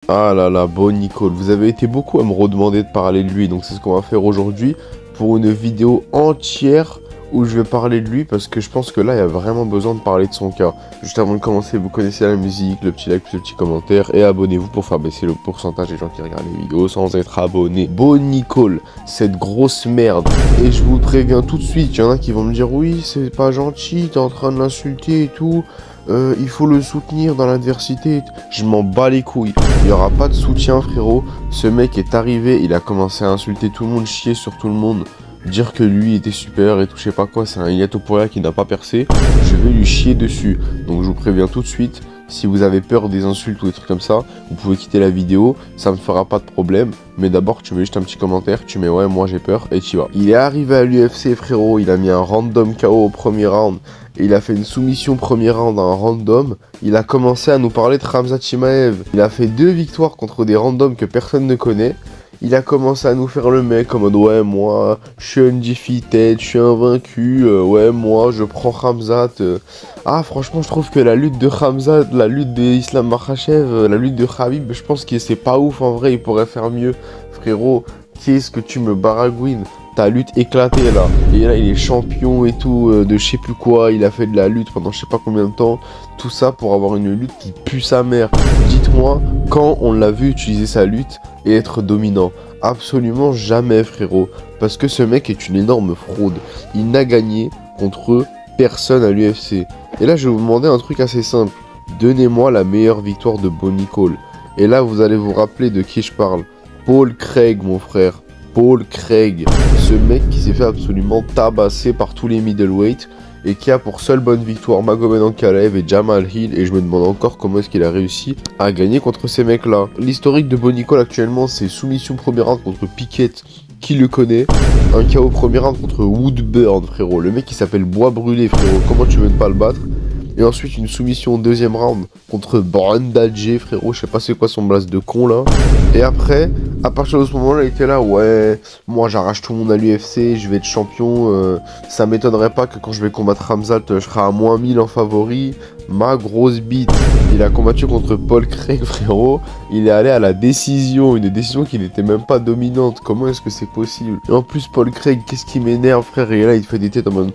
Ah là là, bon Nicole, vous avez été beaucoup à me redemander de parler de lui, donc c'est ce qu'on va faire aujourd'hui pour une vidéo entière où je vais parler de lui parce que je pense que là il y a vraiment besoin de parler de son cas. Juste avant de commencer, vous connaissez la musique, le petit like, le petit commentaire et abonnez-vous pour faire baisser le pourcentage des gens qui regardent les vidéos sans être abonnés. Bon Nicole, cette grosse merde. Et je vous préviens tout de suite, il y en a qui vont me dire oui c'est pas gentil, t'es en train de l'insulter et tout. Il faut le soutenir dans l'adversité. Je m'en bats les couilles. Il n'y aura pas de soutien, frérot. Ce mec est arrivé, il a commencé à insulter tout le monde, chier sur tout le monde, dire que lui était super et tout, je sais pas quoi. C'est un Yatoporia qui n'a pas percé. Je vais lui chier dessus. Donc je vous préviens tout de suite. Si vous avez peur des insultes ou des trucs comme ça, vous pouvez quitter la vidéo, ça ne fera pas de problème. Mais d'abord, tu mets juste un petit commentaire, tu mets ouais, moi j'ai peur et tu vas. Il est arrivé à l'UFC, frérot, il a mis un random KO au premier round. Et il a fait une soumission premier round à un random. Il a commencé à nous parler de Khamzat Chimaev. Il a fait 2 victoires contre des randoms que personne ne connaît. Il a commencé à nous faire le mec en mode ouais moi je suis undefeated, je suis invaincu, ouais moi je prends Khamzat. Ah franchement je trouve que la lutte de Khamzat, la lutte d'Islam Makhachev, la lutte de Khabib, je pense que c'est pas ouf en vrai, il pourrait faire mieux. Frérot, qu'est-ce que tu me baragouines? Ta lutte éclatée là, et là il est champion et tout, de je sais plus quoi, il a fait de la lutte pendant je sais pas combien de temps, tout ça pour avoir une lutte qui pue sa mère. Dites-moi, quand on l'a vu utiliser sa lutte et être dominant? Absolument jamais frérot, parce que ce mec est une énorme fraude, il n'a gagné contre personne à l'UFC. Et là je vais vous demander un truc assez simple, donnez-moi la meilleure victoire de Bo Nicol. Et là vous allez vous rappeler de qui je parle, Paul Craig mon frère. Paul Craig, ce mec qui s'est fait absolument tabasser par tous les middleweight et qui a pour seule bonne victoire Magomed Ankalaev et Jamal Hill, et je me demande encore comment est-ce qu'il a réussi à gagner contre ces mecs là. L'historique de Bo Nicol actuellement c'est soumission premier round contre Pickett, qui le connaît, un KO premier round contre Woodburn frérot, le mec qui s'appelle Bois Brûlé frérot, comment tu veux ne pas le battre? Et ensuite une soumission au deuxième round contre Brandadje frérot, je sais pas c'est quoi son blast de con là. Et après, à partir de ce moment-là, il était là, ouais, moi j'arrache tout le monde à l'UFC, je vais être champion, ça m'étonnerait pas que quand je vais combattre Khamzat, je serai à moins 1000 en favori, ma grosse bite. Il a combattu contre Paul Craig frérot, il est allé à la décision, une décision qui n'était même pas dominante, comment est-ce que c'est possible? Et en plus Paul Craig, qu'est-ce qui m'énerve frère, et là il fait des têtes en mode...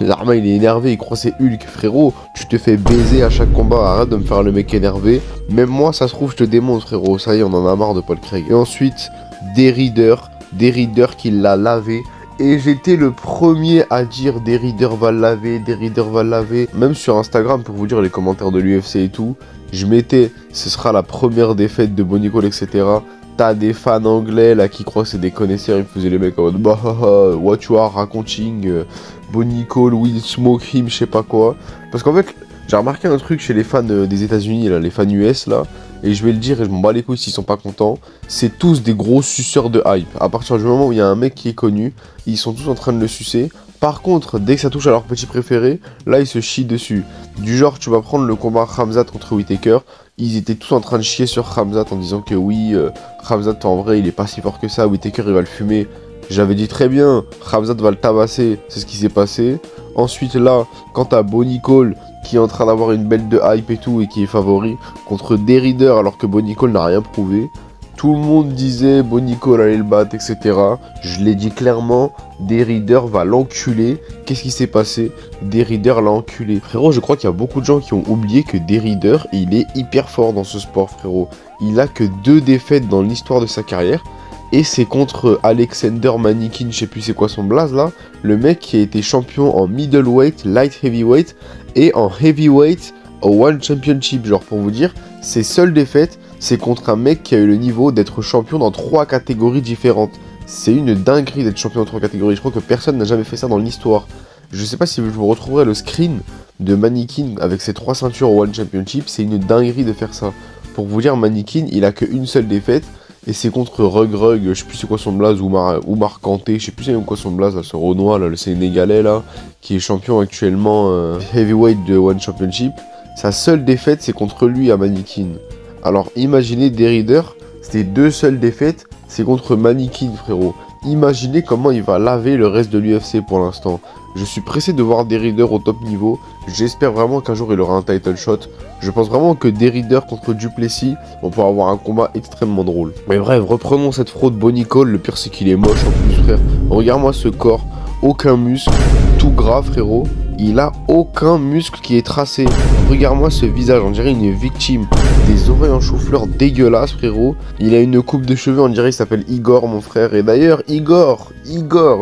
L'arma il est énervé, il croit c'est Hulk, frérot, tu te fais baiser à chaque combat, arrête de me faire le mec énervé. Même moi ça se trouve je te démonte frérot, ça y est on en a marre de Paul Craig. Et ensuite, Derrider qui l'a lavé. Et j'étais le premier à dire Derrider va le laver, même sur Instagram pour vous dire les commentaires de l'UFC et tout. Je mettais, ce sera la première défaite de Bo Nicol, etc. T'as des fans anglais là qui croient que c'est des connaisseurs, ils me faisaient les mecs en mode bah what you are raconting, Bo Nicol will smoke him, je sais pas quoi. Parce qu'en fait, j'ai remarqué un truc chez les fans des États-Unis, là, les fans US là, et je vais le dire et je m'en bats les couilles s'ils sont pas contents, c'est tous des gros suceurs de hype. À partir du moment où il y a un mec qui est connu, ils sont tous en train de le sucer. Par contre, dès que ça touche à leur petit préféré, là ils se chient dessus. Du genre, tu vas prendre le combat Khamzat contre Whittaker, ils étaient tous en train de chier sur Khamzat en disant que oui, Khamzat en vrai il est pas si fort que ça, Whittaker il va le fumer. J'avais dit très bien, Khamzat va le tabasser, c'est ce qui s'est passé. Ensuite là, quand t'as Bo Nicol qui est en train d'avoir une belle de hype et tout et qui est favori contre Derrider alors que Bo Nicol n'a rien prouvé. Tout le monde disait Bo Nicol allait le battre, etc. Je l'ai dit clairement, Derrider va l'enculer. Qu'est-ce qui s'est passé? Derrider l'a enculé. Frérot, je crois qu'il y a beaucoup de gens qui ont oublié que Derrider, il est hyper fort dans ce sport, frérot. Il a que 2 défaites dans l'histoire de sa carrière. Et c'est contre Alexander Manikin, je sais plus c'est quoi son blaze là. Le mec qui a été champion en middleweight, light heavyweight et en heavyweight au One Championship. Genre pour vous dire, ses seules défaites, c'est contre un mec qui a eu le niveau d'être champion dans 3 catégories différentes. C'est une dinguerie d'être champion dans 3 catégories. Je crois que personne n'a jamais fait ça dans l'histoire. Je sais pas si vous retrouverez le screen de Manikin avec ses 3 ceintures au One Championship. C'est une dinguerie de faire ça. Pour vous dire, Manikin, il a qu'une seule défaite. Et c'est contre Rug, je sais plus c'est quoi son blaze, Oumar Kanté, je sais plus c'est quoi son blaze, là, ce Renoir, là, le Sénégalais, là, qui est champion actuellement heavyweight de One Championship. Sa seule défaite, c'est contre lui à Manikin. Alors imaginez Derrider, c'était 2 seules défaites, c'est contre Manikin frérot. Imaginez comment il va laver le reste de l'UFC pour l'instant. Je suis pressé de voir Derrider au top niveau. J'espère vraiment qu'un jour il aura un title shot. Je pense vraiment que Derrider contre Duplessis, on pourra avoir un combat extrêmement drôle. Mais bref, reprenons cette fraude Bonnie Cole. Le pire c'est qu'il est moche en plus, frère. Regarde-moi ce corps, aucun muscle, tout gras, frérot. Il a aucun muscle qui est tracé. Regarde-moi ce visage, on dirait une victime. Des oreilles en chou-fleur dégueulasses, frérot. Il a une coupe de cheveux, on dirait il s'appelle Igor, mon frère. Et d'ailleurs, Igor,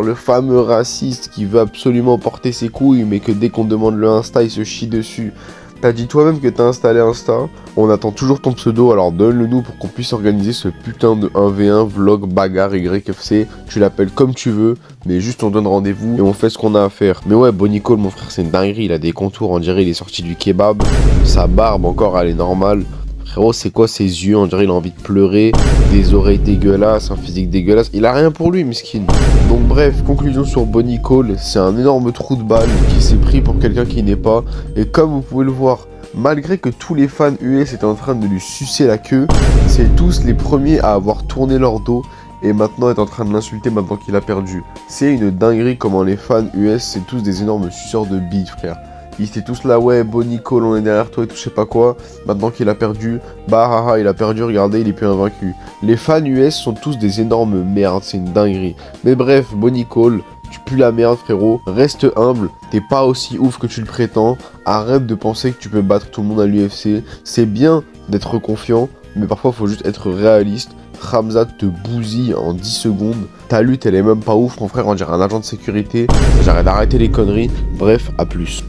le fameux raciste qui veut absolument porter ses couilles, mais que dès qu'on demande le Insta, il se chie dessus. T'as dit toi-même que t'as installé Insta, on attend toujours ton pseudo, alors donne-le nous pour qu'on puisse organiser ce putain de 1v1 vlog bagarre YFC, tu l'appelles comme tu veux, mais juste on donne rendez-vous et on fait ce qu'on a à faire. Mais ouais, Bonnie Cole, mon frère, c'est une dinguerie, il a des contours, on dirait il est sorti du kebab, sa barbe encore elle est normale. Frérot, c'est quoi ses yeux? On dirait il a envie de pleurer, des oreilles dégueulasses, un physique dégueulasse. Il a rien pour lui, miskin. Donc bref, conclusion sur Bonnie Cole, c'est un énorme trou de balle qui s'est pris pour quelqu'un qui n'est pas. Et comme vous pouvez le voir, malgré que tous les fans US étaient en train de lui sucer la queue, c'est tous les premiers à avoir tourné leur dos et maintenant est en train de l'insulter maintenant qu'il a perdu. C'est une dinguerie comment les fans US, c'est tous des énormes suceurs de bite, frère. Ils étaient tous là, ouais, Bonnie Cole, on est derrière toi et tout, je sais pas quoi. Maintenant qu'il a perdu, bah haha, il a perdu, regardez, il est plus invaincu. Les fans US sont tous des énormes merdes, c'est une dinguerie. Mais bref, Bonnie Cole, tu pues la merde, frérot. Reste humble, t'es pas aussi ouf que tu le prétends. Arrête de penser que tu peux battre tout le monde à l'UFC. C'est bien d'être confiant, mais parfois faut juste être réaliste. Khamzat te bousille en 10 secondes. Ta lutte, elle est même pas ouf, mon frère, on dirait un agent de sécurité. J'arrête d'arrêter les conneries. Bref, à plus.